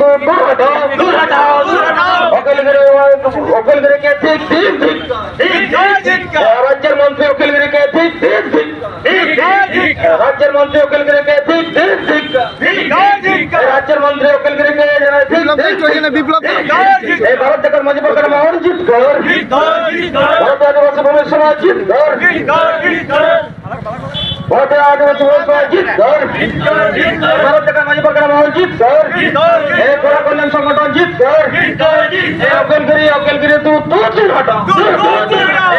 दूर हटाओ वकीलगिरी के ठीक राज्य मंत्री वकीलगिरी के ठीक राज्य मंत्री वकीलगिरी के ठीक राज्य मंत्री वकीलगिरी के विप्लव भारत जगत मजी पर माहौल जीत कर भारत आदिवासी भूमि समाज जीत कर भारत आदिवासी भूमि समाज जीत कर भारत जगत मजी पर माहौल जीत कर बड़ा कल्याण संगठन जीत कर वकीलगिरी तू दूर हटा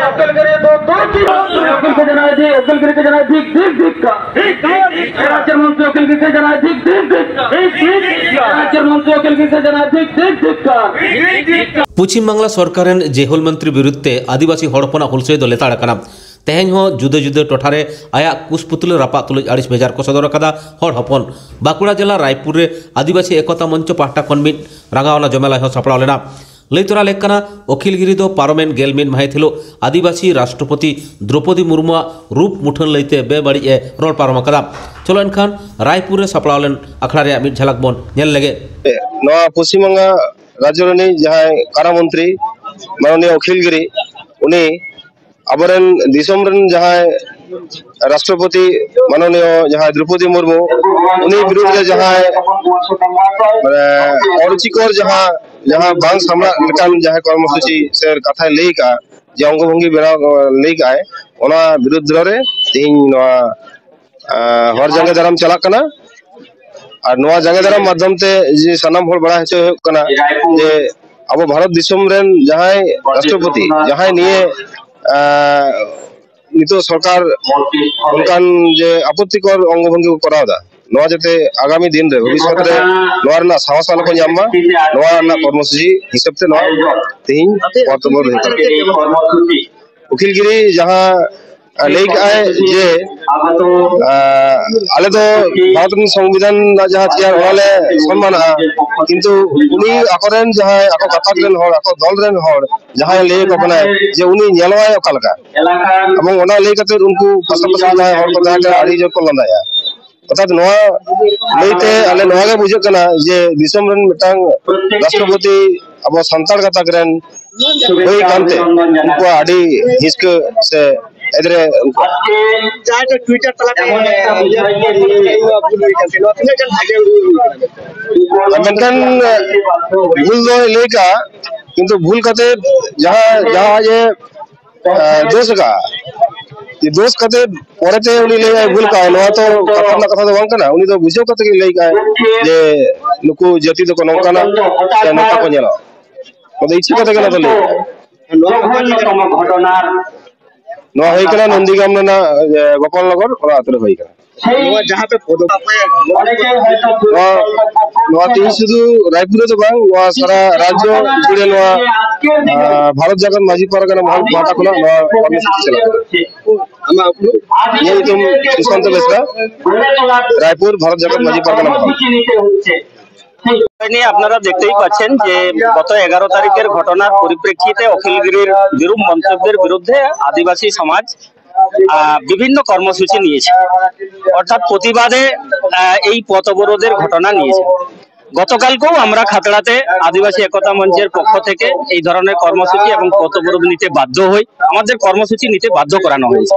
वकीलगिरी तू वकील के जना दी वकीलगिरी के जना ठीक का राज्य मंत्री वकीलगिरी के जना ठीक राज्य मंत्री वकीलगिरी के जना ठीक का पश्चिम बांगला सरकारेन जेहोल मंत्री विरुद्धे आदिवासी हड़पना हुलसे दो लेताड़ कना तेहें जुदे जुदे टोठारे आया कुसपुतुल रापा तुलज आड़िस बेजार को सदर कदा हड़ हपन बाकुड़ा जिला रायपुर रे आदिवासी एकता मंच पाहटा खन मिद रांगावना जमेला सापड़ा लेना लैतरा लेकना अखिलगिरी दो पारमेन गेलमिन माहिथिलो आदिवासी राष्ट्रपति द्रौपदी मुर्मु रूप मुठन लैते बेबाड़ी रोल पारम कदा चलो एनखान रायपुर रे सापड़ा लेन अखड़ा रे मिद झलक बन नेल लेगे नवा पश्चिम बंगा राज्य रनी जहां कारा मंत्री माननीय अखिलगिरी उनी अबरन दिसम रन जहां राष्ट्रपति माननीय जहां द्रौपदी मुर्मु उनी विरुद्ध जहां अरुचिकर जहां जहां बांग सामना लेकान जहां कर्मसूची से कथा लेई का जे अंगभंगी बेना लेई का ओना विरुद्ध रे तीन हर जगह दाराम चला कना और नवा जगह दाराम माध्यम ते जे सनाम होल बड़ा हेचो कना जे अब भारत दिसम रेन जहां राष्ट्रपति जहां निये नितो सरकार उनकान जे आपत्तिकर अंगभंगी को करादा नवा जते आगामी दिन रे भविष्य रे नवा ना साहस को जामा नवा ना कर्मसूची हिसाब से नवा तीन वर्तमान वकीलगिरी जहां लेक आए जे आले तो भारत संविधान जहां तैयार होले सम्मान किंतु उनी आकरेन जहां आको कथा रेन हर आको दल रेन हर जहां ले को बना जे उनी नेलवाय ओकालका एवं ओना ले कते उनको पसंद जहां हर को दागा आड़ी जो को लंदाया अर्थात नवा लेते आले नवा के बुझे कना जे दिसम रेन मिटांग राष्ट्रपति अब संताल कथा करेन होई कांते उनको आड़ी हिस्क से एदरे चाहे ट्विटर तलाते मेनकान भूल दो लेका किंतु भूल कते जहां जहां ये दोष का ये दोष कते परेते उनी ले भूल का नवा तो कथा तो बांग कना उनी तो बुझो कते ले का जे नुकु जति तो नौकाना से नौका को नेला तो इच्छा कते कना तो ले नवा होई कना नंदीगाम ना गोपाल नगर ओरा आतरे होई कना नवा जहां पे फोटो नवा तीन सुदु रायपुर तो बांग नवा सारा राज्य जुड़े नवा भारत जगत माझी परगना महल माता कोना नवा परमिशन चला ये तुम सुशांत बेसरा रायपुर भारत जगत माझी परगना আপনারা দেখতেই পাচ্ছেন যে গত 11 তারিখের ঘটনার পরিপ্রেক্ষিতে অখিলগিরির বিরূপ মন্তব্যের বিরুদ্ধে আদিবাসী সমাজ বিভিন্ন কর্মসূচি নিয়েছে অর্থাৎ প্রতিবাদে এই পথ অবরোধের ঘটনা নিয়েছে গতকালকেও আমরা খাতড়াতে আদিবাসী একতা মঞ্চের পক্ষ থেকে এই ধরনের কর্মসূচি এবং পথ অবরোধ নিতে বাধ্য হই আমাদের কর্মসূচি নিতে বাধ্য করানো হয়েছে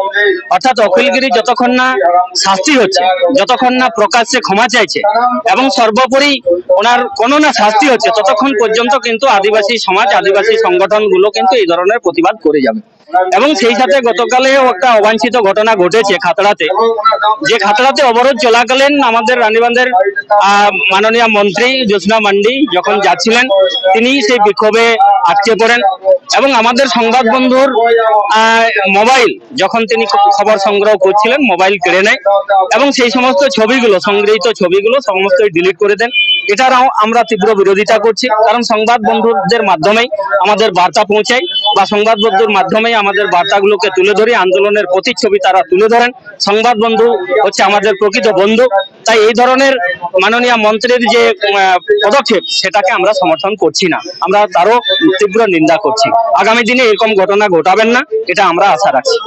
অর্থাৎ অখিলগিরি যতক্ষণ না শাস্তি হচ্ছে যতক্ষণ না প্রকাশ্যে ক্ষমা চাইছে এবং সর্বোপরি ওনার কোনো না শাস্তি হচ্ছে ততক্ষণ পর্যন্ত কিন্তু আদিবাসী সমাজ আদিবাসী সংগঠনগুলো কিন্তু এই ধরনের প্রতিবাদ করে যাবে এবং সেই সাথে গতকালেও একটা অবাঞ্ছিত ঘটনা ঘটেছে খাতড়াতে যে খাতড়াতে অবরোধ চলাকালীন আমাদের রানীবাঁধের মাননীয় মন্ত্রী জ্যোৎস্না মান্ডি যখন যাচ্ছিলেন তিনি সেই বিক্ষোভে আটকে পড়েন এবং আমাদের সংবাদ বন্ধুর মোবাইল যখন তিনি খবর সংগ্রহ করছিলেন মোবাইল কেড়ে নেয় এবং সেই সমস্ত ছবিগুলো সংগৃহীত ছবিগুলো সমস্তই ডিলিট করে দেন এটাও আমরা তীব্র বিরোধিতা করছি কারণ সংবাদ বন্ধুদের মাধ্যমেই আমাদের বার্তা পৌঁছায় বা সংবাদ বন্ধুর মাধ্যমেই আমাদের বার্তাগুলোকে তুলে ধরে আন্দোলনের প্রতিচ্ছবি তারা তুলে ধরেন সংবাদ বন্ধু হচ্ছে আমাদের প্রকৃত বন্ধু তাই এই ধরনের মাননীয় মন্ত্রীর যে পদক্ষেপ সেটাকে আমরা সমর্থন করছি না আমরা তারও তীব্র নিন্দা করছি আগামী দিনে এরকম ঘটনা ঘটাবেন না এটা আমরা আশা রাখছি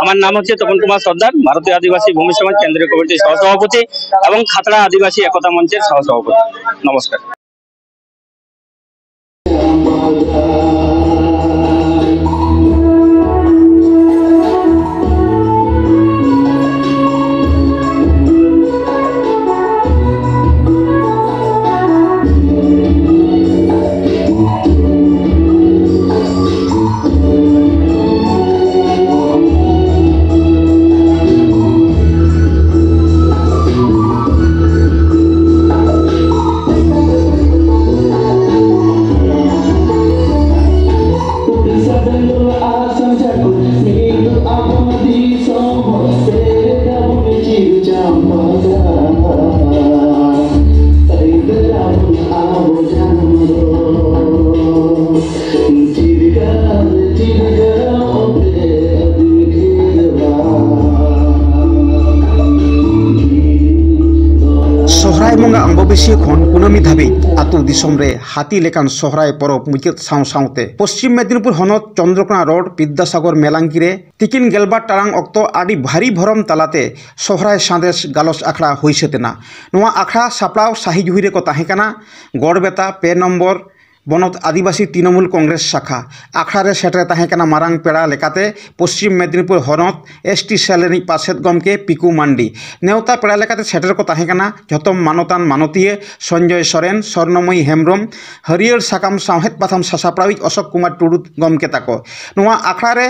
আমার নাম হচ্ছে তপন কুমার সর্দার, ভারতীয় আদিবাসী ভূমি সমাজ কেন্দ্রীয় কমিটির সহসভাপতি এবং খাতড়া আদিবাসী একতা মঞ্চের সহসভাপতি। নমস্কার। सोहराय मंगा अंबबेसी खन कुनामी धाबी आतु दिसम रे हाथी लेकान सोहराय परब मुचाद साव सावते पश्चिम मेदिनीपुर हनत चंद्रकोना रोड विद्यासागर मेलांगिरे तिकिन गेलबार टारांग अक्तो आदि भारी भरम तालाते सोहराय सादेश गालोस आखड़ा होइसेतेना नोआ आखड़ा सापड़ाव साही जुहिरे को ताहेकाना गड़बेता 2 नम्बर बनत आदिवासी तृणमूल कांग्रेस शाखा आखड़ारे सेटरे ताहेकाना मारांग पेड़ा लेकाते पश्चिम मेदिनीपुर हनत एसटी सेलेनी पासेद गमके पिकू मांडी नेवता पेड़ा लेकाते सेटर को ताहेकाना झतम मानतान मानतीय संजय सोरेन स्वर्णमयी हेम्ब्रम हरियर साकाम साहेद पाथाम सासाप्राविज अशोक कुमार टुडू गमके ताको नोआ आखड़ारे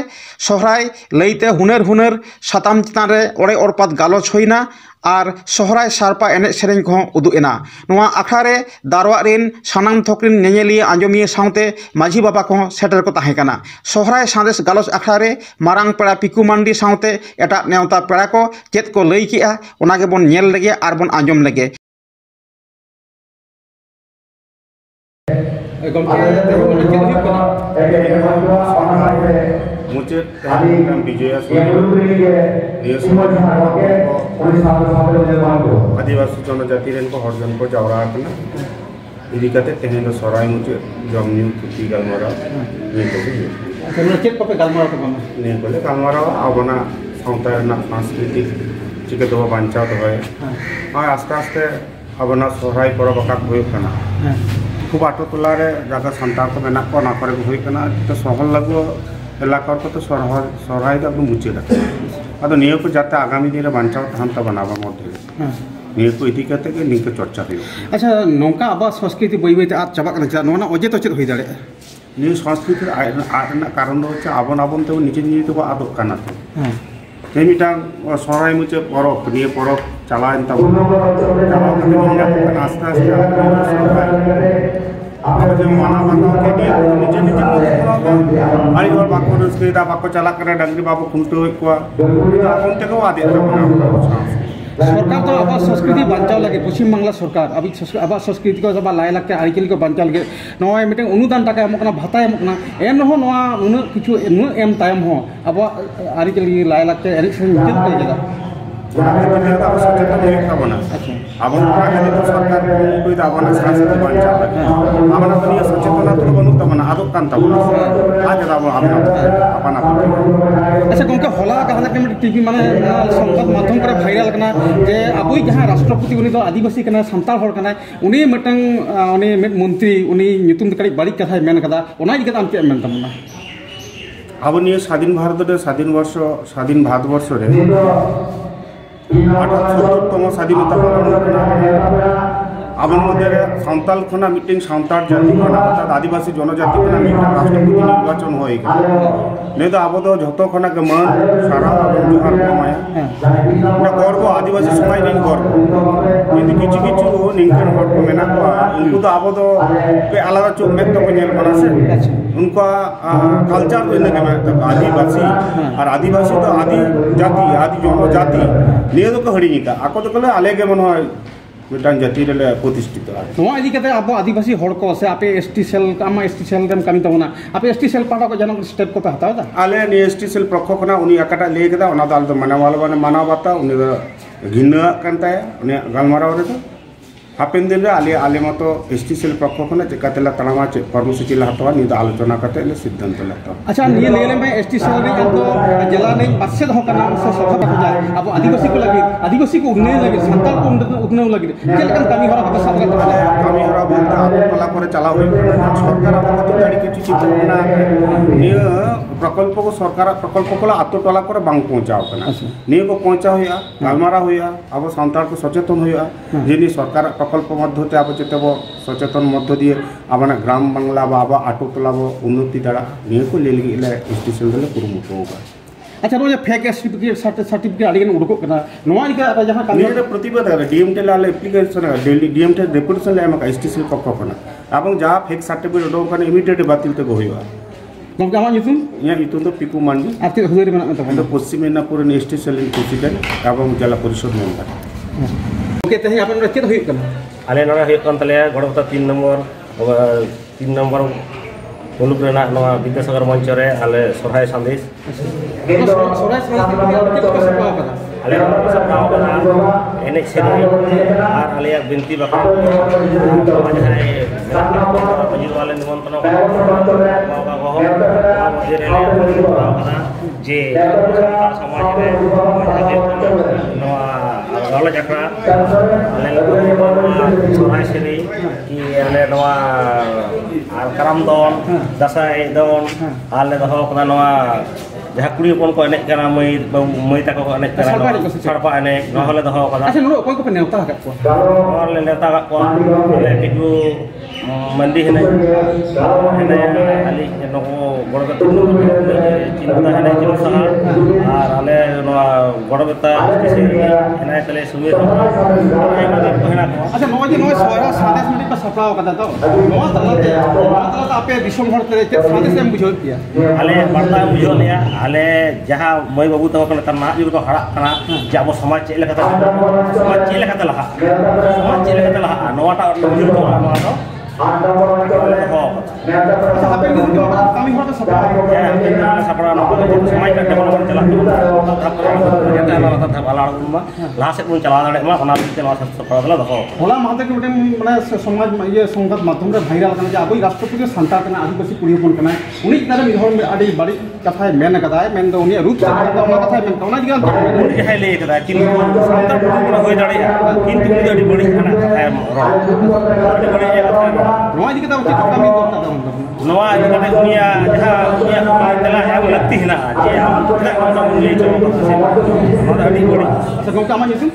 सोहराय लईते हुनेर हुनेर साताम चितानरे ओरे ओरपात गालोच होइना और सोहराय सारपा एने सेरें को उदुएना नोआ आखड़ारे दारवा रेन सानाम थोकरिन नेनेलिया आंजमिया साउते माझी बाबा को सेटर को ताहेकाना सोहराय सादेश गालोच आखड़ारे मारांग पेड़ा पिकू मांडी साउते एटा नेवता पेड़ा को चेत को लई किया ओनागे बन नेल लगे आर बन आंजम लगे मुझे विजया आदिवासी जनजाति को हरजन को जावरा इदीकते तेहेन सराय मुझे जमनी थुकी गलमारा नहीं बोले गलमारा आबना सावता सांस्कृतिक चिके दो बांचा तो है और आस्ते आस्ते आबना सराय परब आकाक हुई खाना खूब आटो टोला रे जगह संतार को मेना को ना करे हुई खाना तो सहल लगो एलाकार को तो सराय दो मुचे रखे अब नियो को जाते आगामी दिन बांचाव तहन त बनाबा मध्य नियो को इदी करते के निक चर्चा हुई। अच्छा नौका अब संस्कृति बई बई आज चाबा कना नोना अजे तो चेत होई दाड़े नियो संस्कृति आरना कारण होचे आबन आबन तो निजे निजे तो आदो काना तो मिटांग सराय मुचे परब नियो परब चलाएन तब आस्ते आस्ते माना निजे निजे आई और बाको रस्केदा बाको चला करे डंगरी बाबू खुंटो को कोनते को आदि सरकार तो अब संस्कृति बांचाव लगे पश्चिम बांग्ला सरकार अभी अब संस्कृति को सब लाई लाके आरिकल को बांचाव लगे नोय मिटे अनुदान टाका एमकना भाता एमकना एम रहो नोआ उन किछु एम टाइम हो अब आरिकल लाई लाके एरिक से मिटे के जदा सचेतन बना अब सरकार कोई आबना संस्कृति बांचाव लगे आबना दुनिया सचेतन तो बनु तबना आदो कान तबना आज अब अपना अच्छा गंका होला कहला के टीवी माने संवाद माध्यम करे भाइरल कना जे अबुई जहां राष्ट्रपति उनी तो आदिवासी कना संताल हर कना उनी मिटंग उनी मंत्री उनी नितुम कड़ी बड़ी कथा मेन कदा ओना इकता हम के मेन तमना अब निये स्वाधीन भारतवर्ष रे 78तम स्वाधीनता आबन मध्य सान्ताल खना मीटिंग सान्ताल जाति खना अर्थात आदिवासी जनजाति खना मीटिंग राष्ट्रपति निर्वाचन होई नहीं तो अब तो झतो खना के मान सारा जोहार माया ना गर्व आदिवासी समाज नहीं गर्व किंतु किछु किछु निंकन हर को मेना को उनको तो अब तो पे आलादा चो में तो नेल बना से उनका कल्चर तो इनके में आदिवासी और आदिवासी तो आदि जाति आदि जनजाति निये तो हड़ी का आको तो कले आले के मन হয় मिटान जाति रे प्रतिष्ठित नोआ इदी कते अब आदिवासी हड़ को से आपे एसटी सेल कामा एसटी सेल रेम कमी तबना आपे एसटी सेल पाटा को जनक स्टेप को पे हताव दा आले नि एसटी सेल प्रखो खना उनी अकाटा ले केदा ओना दाल तो मानवाल बने मानव बाता उनी घिन्ना कानता उनी गलमाराव रे तो हापेन दिन रे आले मतो एसटी सेल पक्ष खने चेकातेला तनामा चे कर्मसूची ला हतवा नि आलोचना करते ले सिद्धांत ला हतवा अच्छा निये लेले में एसटी सेल रे तो जिला ने पासे दो कना से सभा को जाए अब आदिवासी को लगे आदिवासी को उन्नयन लगे संताल को उन्नयन लगे जेलकन कमी हरा का साथ कमी हरा बोलते आप टोला करे चला हुई सरकार आपको गाड़ी के चिठी ना निये प्रकल्प को सरकार प्रकल्प को आतो टोला करे बांग पहुंचाओ कना निये को पहुंचा होया गालमारा होया अब संताल को सचेतन होया जिनी सरकार प्रकल्प मध्यते आप जेतेब सचेतन मध्य दिए आबना ग्राम बांग्ला बा आटो टोला उन्नति द्वारा निये को ले स्टेशन ले कुरुमुटो होगा अच्छा नो फेक सर्टिफिकेट आड़ी उड़को कना नोआ इका जहां निये प्रतिबद्ध है डीएमटे ला एप्लीकेशन है डीएमटे डेपुटेशन ले एमका स्टेशन पक्ष कना आबं जहां फेक सर्टिफिकेट उडो कना इमीडिएट बातिल ते होइबा गमका मा युतुम या इतु तो पिकू मांडी आते हुजरी बना तो पश्चिम मेदिनीपुर स्टेशन प्रेसिडेंट एवं जिला परिषद मेंबर ओके तहे आपन चेत होय कना आले नोड़ा हुई कान तले गड़बता 3 नंबर मुलुक रेना नोआ विद्यासागर मंच रे आले सोरहाय संदेश सोराय आले सप्ताह कना एने सेरी आर आले बिनती बाका जहाय मजिद वाले निमंत्रण बाबा को मजिद रे कना जे समाज रे नोआ गल जकरा आले सोराय सेरी कि आले नोआ आर करम दोन दसाई दोन आले दहो कना नोआ जहाँ कुड़ी हपन को एने कना मई तक को एने कना सड़पा एने नहले दहो कना अच्छा नो कोई को नेवता का को और ले नेता को ले किजु मंदी हेने आली नको गड़बता चिंता हेने जिनु सहा और आले नो गड़बता हेने तले सुबे अच्छा नो जी नो सोरा सादेश मिली पर सपराव कदा तो नो तलते आपे दिसम हर ते सादेश एम बुझो पिया आले बर्ता बुझो लिया आले जहाँ मई बाबू तक ना जो को हड़ा कना जे अब समाज चेक लेखा लहा नोटा बुझो तो नोटा हापे दिन तो कमी हर का सपराव सपराव समाज का डेवलपमेंट चला लास्ट बन चला दाड़े मा ओना चला सपराव ला दहो होला माते के माने समाज ये संगत माध्यम रे भाइरल कना जे आबई राष्ट्रपति संतार कना आदिवासी कुड़ी हपन कना उनी तारे मिहर में आडी बड़ी कथा मेन कदा मेन दो उनी रूप से कथा मेन कौना दिगा उनी जहाय ले कदा किंतु संतार कुड़ी होय दाड़े किंतु उनी आडी बड़ी खाना कथा रो आडी बड़ी कथा नोआ दिके तो कमी करता था नोआ दिके दुनिया जहां दुनिया को तेला है लगती है ना जे हम कितना कम ले चलो से नोटा आडी बड़ी अच्छा गमका मा युतुम